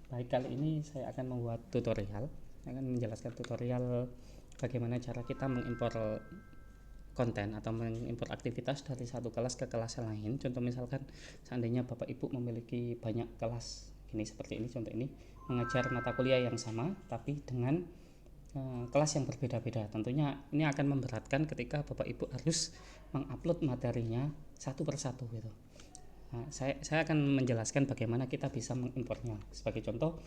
Baik, kali ini saya akan membuat tutorial, akan menjelaskan tutorial bagaimana cara kita mengimpor konten atau mengimpor aktivitas dari satu kelas ke kelas yang lain. Contoh misalkan seandainya Bapak Ibu memiliki banyak kelas, ini seperti ini contoh ini, mengajar mata kuliah yang sama tapi dengan kelas yang berbeda-beda. Tentunya ini akan memberatkan ketika Bapak Ibu harus mengupload materinya satu persatu gitu. Nah, saya akan menjelaskan bagaimana kita bisa mengimpornya. Sebagai contoh,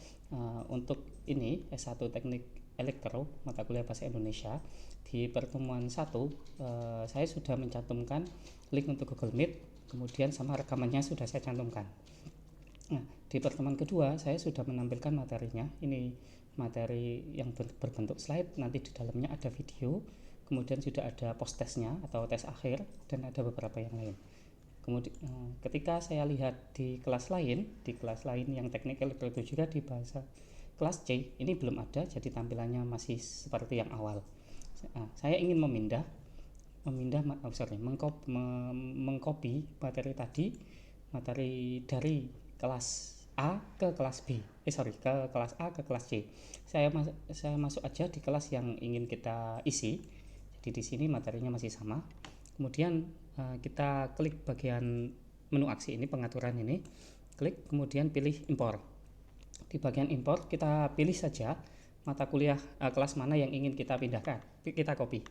untuk ini S1 Teknik Elektro mata kuliah Bahasa Indonesia, di pertemuan 1 saya sudah mencantumkan link untuk Google Meet, kemudian sama rekamannya sudah saya cantumkan. Nah, di pertemuan kedua saya sudah menampilkan materinya. Ini materi yang berbentuk slide, nanti di dalamnya ada video, kemudian sudah ada post testnya atau tes akhir, dan ada beberapa yang lain. Kemudian ketika saya lihat di kelas lain yang teknik elektro itu juga di bahasa kelas C, ini belum ada, jadi tampilannya masih seperti yang awal. Saya ingin mengcopy materi tadi, materi dari kelas A ke kelas B, ke kelas A ke kelas C. Saya masuk aja di kelas yang ingin kita isi. Jadi di sini materinya masih sama. Kemudian kita klik bagian menu aksi ini, pengaturan ini, klik, kemudian pilih impor. Di bagian impor kita pilih saja mata kuliah kelas mana yang ingin kita pindahkan, kita copy.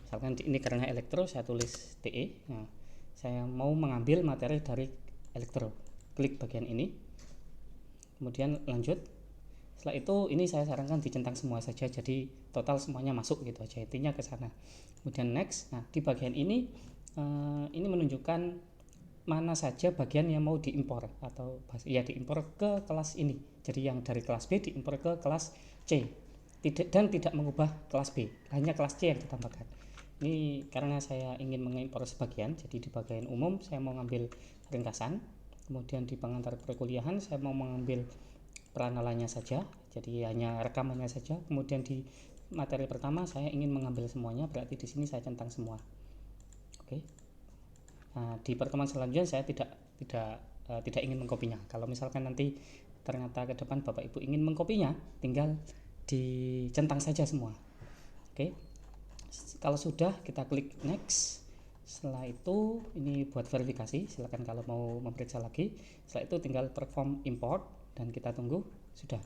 Misalkan ini karena elektro, saya tulis TE. Nah, saya mau mengambil materi dari elektro, klik bagian ini, kemudian lanjut. Setelah itu ini saya sarankan dicentang semua saja, jadi total semuanya masuk gitu aja, intinya ke sana. Kemudian next. Nah, di bagian ini menunjukkan mana saja bagian yang mau diimpor atau ya diimpor ke kelas ini. Jadi yang dari kelas B diimpor ke kelas C, dan tidak mengubah kelas B, hanya kelas C yang ditambahkan. Ini karena saya ingin mengimpor sebagian, jadi di bagian umum saya mau mengambil ringkasan, kemudian di pengantar perkuliahan saya mau mengambil peranalannya saja, jadi hanya rekamannya saja. Kemudian di materi pertama saya ingin mengambil semuanya, berarti di sini saya centang semua. Oke. Nah, di pertemuan selanjutnya saya tidak ingin mengkopinya. Kalau misalkan nanti ternyata ke depan Bapak Ibu ingin mengkopinya, tinggal dicentang saja semua. Oke. Kalau sudah, kita klik next. Setelah itu ini buat verifikasi, silakan kalau mau memeriksa lagi. Setelah itu tinggal perform import dan kita tunggu. Sudah.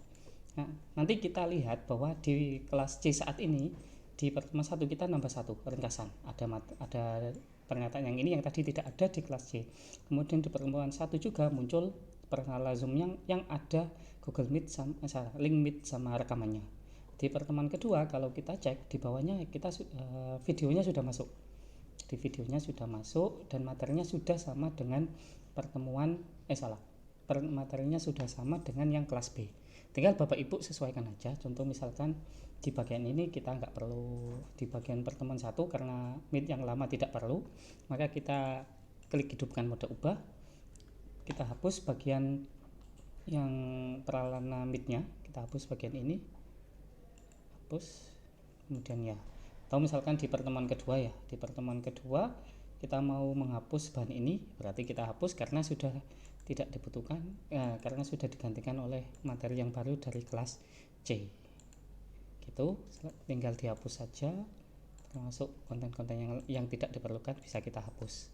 Nah, nanti kita lihat bahwa di kelas C saat ini di pertemuan 1 kita nambah satu ringkasan, ada pernyataan yang ini yang tadi tidak ada di kelas C. Kemudian di pertemuan 1 juga muncul perkenalan Zoom yang ada Google Meet link Meet sama rekamannya. Di pertemuan kedua kalau kita cek di bawahnya kita videonya sudah masuk. Di videonya sudah masuk dan materinya sudah sama dengan materinya sudah sama dengan yang kelas B. Tinggal Bapak Ibu sesuaikan aja. Contoh misalkan di bagian ini kita nggak perlu, di bagian pertemuan 1 karena Meet yang lama tidak perlu, maka kita klik hidupkan mode ubah, kita hapus bagian yang peralana Meet-nya, kita hapus bagian ini, hapus. Kemudian ya, atau misalkan di pertemuan kedua kita mau menghapus bahan ini, berarti kita hapus karena sudah tidak dibutuhkan, karena sudah digantikan oleh materi yang baru dari kelas C. Gitu, tinggal dihapus saja, termasuk konten-konten yang tidak diperlukan bisa kita hapus.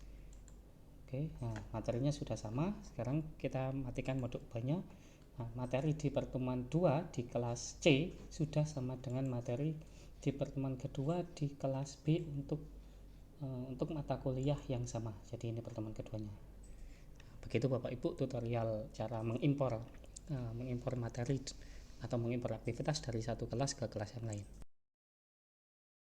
Oke, nah materinya sudah sama. Sekarang kita matikan mode ubahnya. Nah, materi di pertemuan 2 di kelas C sudah sama dengan materi di pertemuan kedua di kelas B untuk mata kuliah yang sama. Jadi ini pertemuan keduanya. Begitu Bapak Ibu tutorial cara mengimpor materi atau mengimpor aktivitas dari satu kelas ke kelas yang lain.